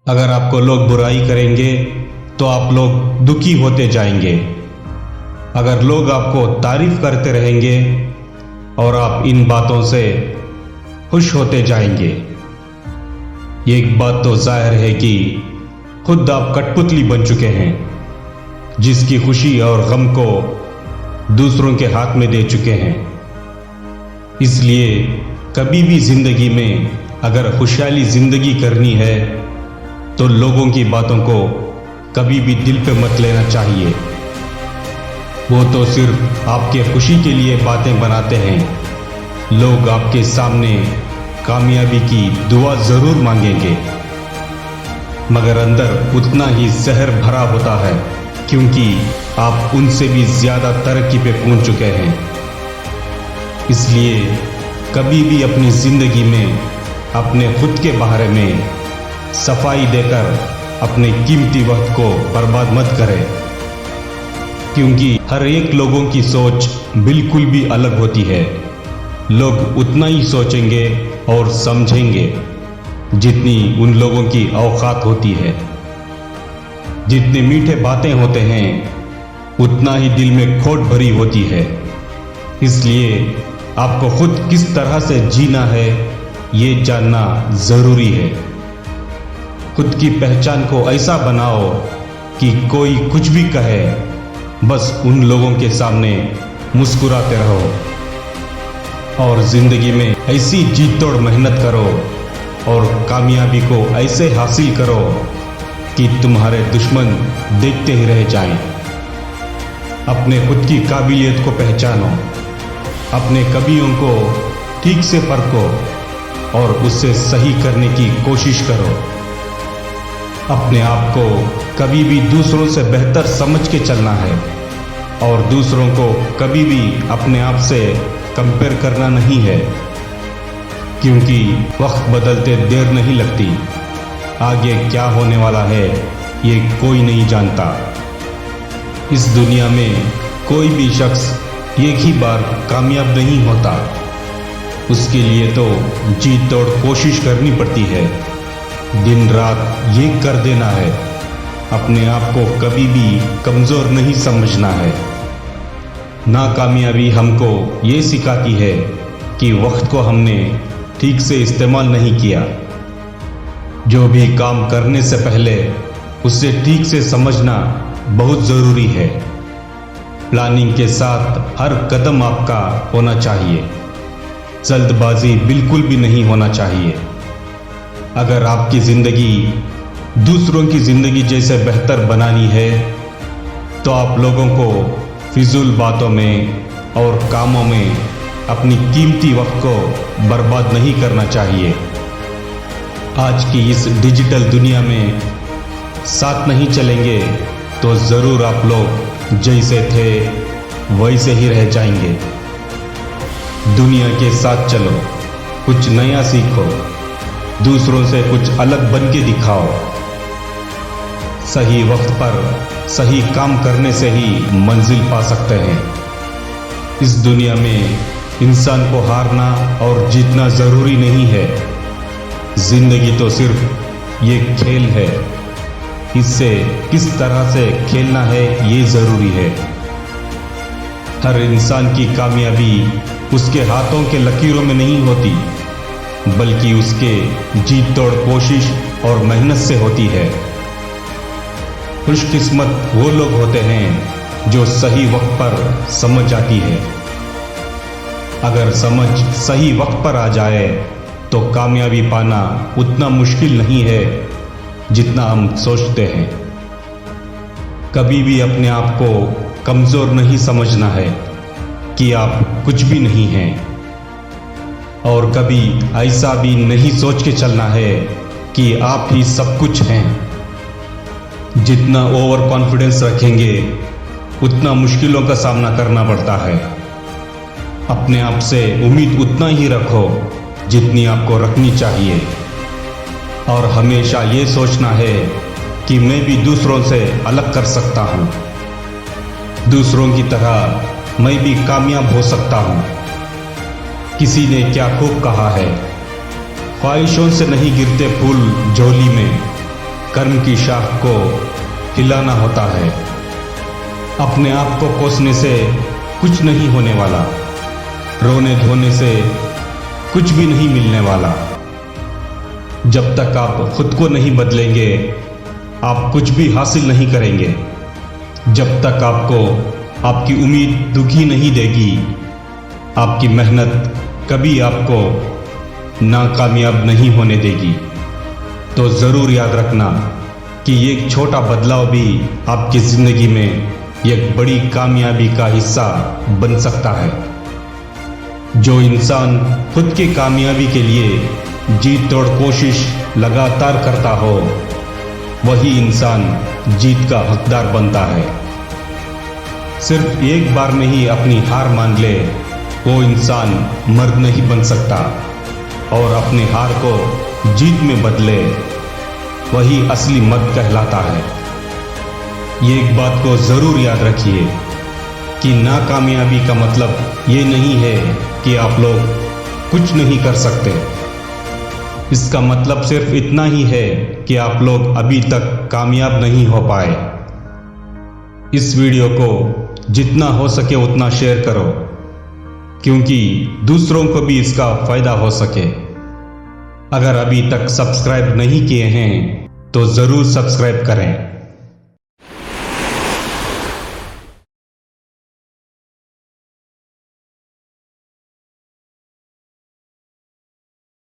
अगर आपको लोग बुराई करेंगे तो आप लोग दुखी होते जाएंगे। अगर लोग आपको तारीफ करते रहेंगे और आप इन बातों से खुश होते जाएंगे। एक बात तो जाहिर है कि खुद आप कठपुतली बन चुके हैं, जिसकी खुशी और गम को दूसरों के हाथ में दे चुके हैं। इसलिए कभी भी जिंदगी में अगर खुशहाली जिंदगी करनी है तो लोगों की बातों को कभी भी दिल पे मत लेना चाहिए। वो तो सिर्फ आपके खुशी के लिए बातें बनाते हैं। लोग आपके सामने कामयाबी की दुआ जरूर मांगेंगे, मगर अंदर उतना ही जहर भरा होता है, क्योंकि आप उनसे भी ज्यादा तरक्की पे पहुंच चुके हैं। इसलिए कभी भी अपनी जिंदगी में अपने खुद के बारे में सफाई देकर अपने कीमती वक्त को बर्बाद मत करें, क्योंकि हर एक लोगों की सोच बिल्कुल भी अलग होती है। लोग उतना ही सोचेंगे और समझेंगे जितनी उन लोगों की औकात होती है। जितने मीठे बातें होते हैं उतना ही दिल में खोट भरी होती है। इसलिए आपको खुद किस तरह से जीना है ये जानना जरूरी है। खुद की पहचान को ऐसा बनाओ कि कोई कुछ भी कहे, बस उन लोगों के सामने मुस्कुराते रहो और जिंदगी में ऐसी जीत तोड़ मेहनत करो और कामयाबी को ऐसे हासिल करो कि तुम्हारे दुश्मन देखते ही रह जाएं। अपने खुद की काबिलियत को पहचानो, अपने कमियों को ठीक से परखो और उससे सही करने की कोशिश करो। अपने आप को कभी भी दूसरों से बेहतर समझ के चलना है और दूसरों को कभी भी अपने आप से कंपेयर करना नहीं है, क्योंकि वक्त बदलते देर नहीं लगती। आगे क्या होने वाला है ये कोई नहीं जानता। इस दुनिया में कोई भी शख्स एक ही बार कामयाब नहीं होता, उसके लिए तो जी तोड़ कोशिश करनी पड़ती है। दिन रात ये कर देना है, अपने आप को कभी भी कमजोर नहीं समझना है। नाकामयाबी हमको ये सिखाती है कि वक्त को हमने ठीक से इस्तेमाल नहीं किया। जो भी काम करने से पहले उसे ठीक से समझना बहुत जरूरी है। प्लानिंग के साथ हर कदम आपका होना चाहिए। जल्दबाजी बिल्कुल भी नहीं होना चाहिए। अगर आपकी जिंदगी दूसरों की जिंदगी जैसे बेहतर बनानी है तो आप लोगों को फिजूल बातों में और कामों में अपनी कीमती वक्त को बर्बाद नहीं करना चाहिए। आज की इस डिजिटल दुनिया में साथ नहीं चलेंगे तो जरूर आप लोग जैसे थे वैसे ही रह जाएंगे। दुनिया के साथ चलो, कुछ नया सीखो, दूसरों से कुछ अलग बन के दिखाओ। सही वक्त पर सही काम करने से ही मंजिल पा सकते हैं। इस दुनिया में इंसान को हारना और जीतना जरूरी नहीं है। जिंदगी तो सिर्फ ये खेल है, इससे किस तरह से खेलना है ये जरूरी है। हर इंसान की कामयाबी उसके हाथों के लकीरों में नहीं होती, बल्कि उसके जी तोड़ कोशिश और मेहनत से होती है। खुशकिस्मत वो लोग होते हैं जो सही वक्त पर समझ आती है। अगर समझ सही वक्त पर आ जाए तो कामयाबी पाना उतना मुश्किल नहीं है जितना हम सोचते हैं। कभी भी अपने आप को कमजोर नहीं समझना है कि आप कुछ भी नहीं हैं, और कभी ऐसा भी नहीं सोच के चलना है कि आप ही सब कुछ हैं। जितना ओवर कॉन्फिडेंस रखेंगे उतना मुश्किलों का सामना करना पड़ता है। अपने आप से उम्मीद उतना ही रखो जितनी आपको रखनी चाहिए, और हमेशा ये सोचना है कि मैं भी दूसरों से अलग कर सकता हूँ। दूसरों की तरह मैं भी कामयाब हो सकता हूँ। किसी ने क्या खूब कहा है, ख्वाहिशों से नहीं गिरते फूल झोली में, कर्म की शाख को हिलाना होता है। अपने आप को कोसने से कुछ नहीं होने वाला, रोने धोने से कुछ भी नहीं मिलने वाला। जब तक आप खुद को नहीं बदलेंगे, आप कुछ भी हासिल नहीं करेंगे। जब तक आपको आपकी उम्मीद दुखी नहीं देगी, आपकी मेहनत कभी आपको नाकामयाब नहीं होने देगी। तो ज़रूर याद रखना कि एक छोटा बदलाव भी आपकी ज़िंदगी में एक बड़ी कामयाबी का हिस्सा बन सकता है। जो इंसान खुद की कामयाबी के लिए जी तोड़ कोशिश लगातार करता हो, वही इंसान जीत का हकदार बनता है। सिर्फ एक बार में ही अपनी हार मान ले, वो इंसान मर्द नहीं बन सकता, और अपने हार को जीत में बदले, वही असली मर्द कहलाता है। ये एक बात को ज़रूर याद रखिए कि नाकामयाबी का मतलब ये नहीं है कि आप लोग कुछ नहीं कर सकते। इसका मतलब सिर्फ इतना ही है कि आप लोग अभी तक कामयाब नहीं हो पाए। इस वीडियो को जितना हो सके उतना शेयर करो, क्योंकि दूसरों को भी इसका फायदा हो सके। अगर अभी तक सब्सक्राइब नहीं किए हैं तो ज़रूर सब्सक्राइब करें।